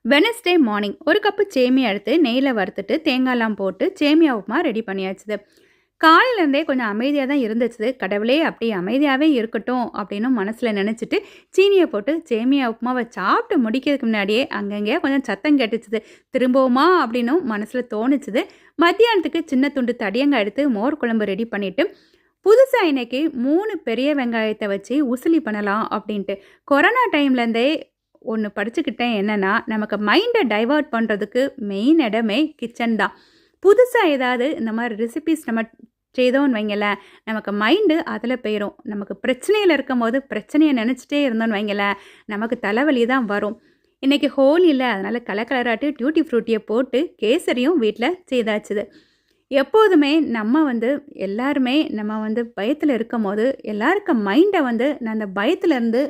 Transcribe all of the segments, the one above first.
Wednesday morning ஒரு cup சேமியா எடுத்து நெய்யில் வறுத்துட்டு தேங்காய்லாம் போட்டு சேமியா உப்புமா ரெடி பண்ணியாச்சுது. காலையிலேருந்தே கொஞ்சம் அமைதியாக தான் இருந்துச்சு. கடவுளே அப்படி அமைதியாகவே இருக்கட்டும் அப்படின்னு மனசில் நினச்சிட்டு சீனியை போட்டு சேமியா உப்புமாவை சாப்பிட்டு முடிக்கிறதுக்கு முன்னாடியே அங்கங்கே கொஞ்சம் சத்தம் கேட்டுச்சுது. திரும்பவுமா அப்படின்னும் மனசில் தோணுச்சுது. மத்தியானத்துக்கு சின்ன துண்டு தடியங்காய் எடுத்து மோர் குழம்பு ரெடி பண்ணிவிட்டு புதுசாக இன்னைக்கு 3 பெரிய வெங்காயத்தை வச்சு உசிலி பண்ணலாம் அப்படின்ட்டு கொரோனா டைம்லேருந்தே ஒன்று படிச்சுக்கிட்டேன். என்னென்னா, நமக்கு மைண்டை டைவர்ட் பண்ணுறதுக்கு மெயின் இடமே கிச்சன் தான். புதுசாக ஏதாவது இந்த மாதிரி ரெசிபீஸ் நம்ம செய்தோன்னு வைங்களேன், நமக்கு மைண்டு அதில் போயிடும். நமக்கு பிரச்சனையில் இருக்கும் போது பிரச்சனையை நினச்சிட்டே இருந்தோன்னு வைங்களேன், நமக்கு தலைவலி தான் வரும். இன்றைக்கி ஹோலி இல்லை, அதனால் கலராட்டு டியூட்டி ஃப்ரூட்டியை போட்டு கேசரியும் வீட்டில் செய்தாச்சுது. எப்போதுமே நம்ம எல்லாருமே நம்ம பயத்தில் இருக்கும் போது எல்லாருக்கும் மைண்டை நான் அந்த பயத்துலேருந்து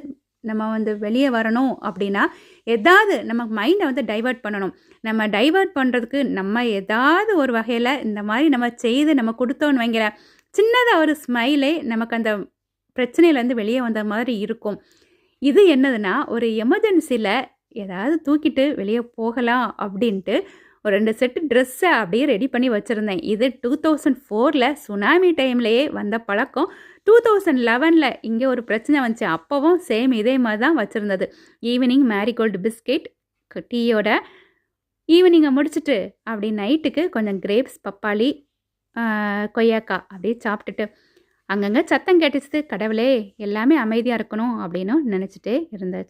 நம்ம வெளியே வரணும் அப்படின்னா ஏதாவது நம்ம மைண்டை டைவர்ட் பண்ணணும். நம்ம டைவர்ட் பண்ணுறதுக்கு நம்ம ஏதாவது ஒரு வகையில் இந்த மாதிரி நம்ம செய்து நம்ம கொடுத்தோன்னு வைங்கிற சின்னதாக ஒரு ஸ்மைலே நமக்கு அந்த பிரச்சனையிலேருந்து வெளியே வந்த மாதிரி இருக்கும். இது என்னதுன்னா, ஒரு எமர்ஜென்சியில் ஏதாவது தூக்கிட்டு வெளியே போகலாம் அப்படின்ட்டு ஒரு 2 செட்டு ட்ரெஸ்ஸை அப்படியே ரெடி பண்ணி வச்சுருந்தேன். இது 2004 சுனாமி டைம்லேயே வந்த பழக்கம். 2011 இங்கே ஒரு பிரச்சனை வந்துச்சு. அப்போவும் சேம் இதே மாதிரி தான் வச்சுருந்தது. ஈவினிங் மேரிகோல்டு பிஸ்கெட் டீயோட ஈவினிங்கை முடிச்சுட்டு அப்படி நைட்டுக்கு கொஞ்சம் கிரேப்ஸ், பப்பாளி, கொய்யாக்காய் அப்படியே சாப்பிட்டுட்டு அங்கங்கே சத்தம் கேட்டுச்சு. கடவுளே எல்லாமே அமைதியாக இருக்கணும் அப்படின்னு நினச்சிட்டே இருந்தாச்சு.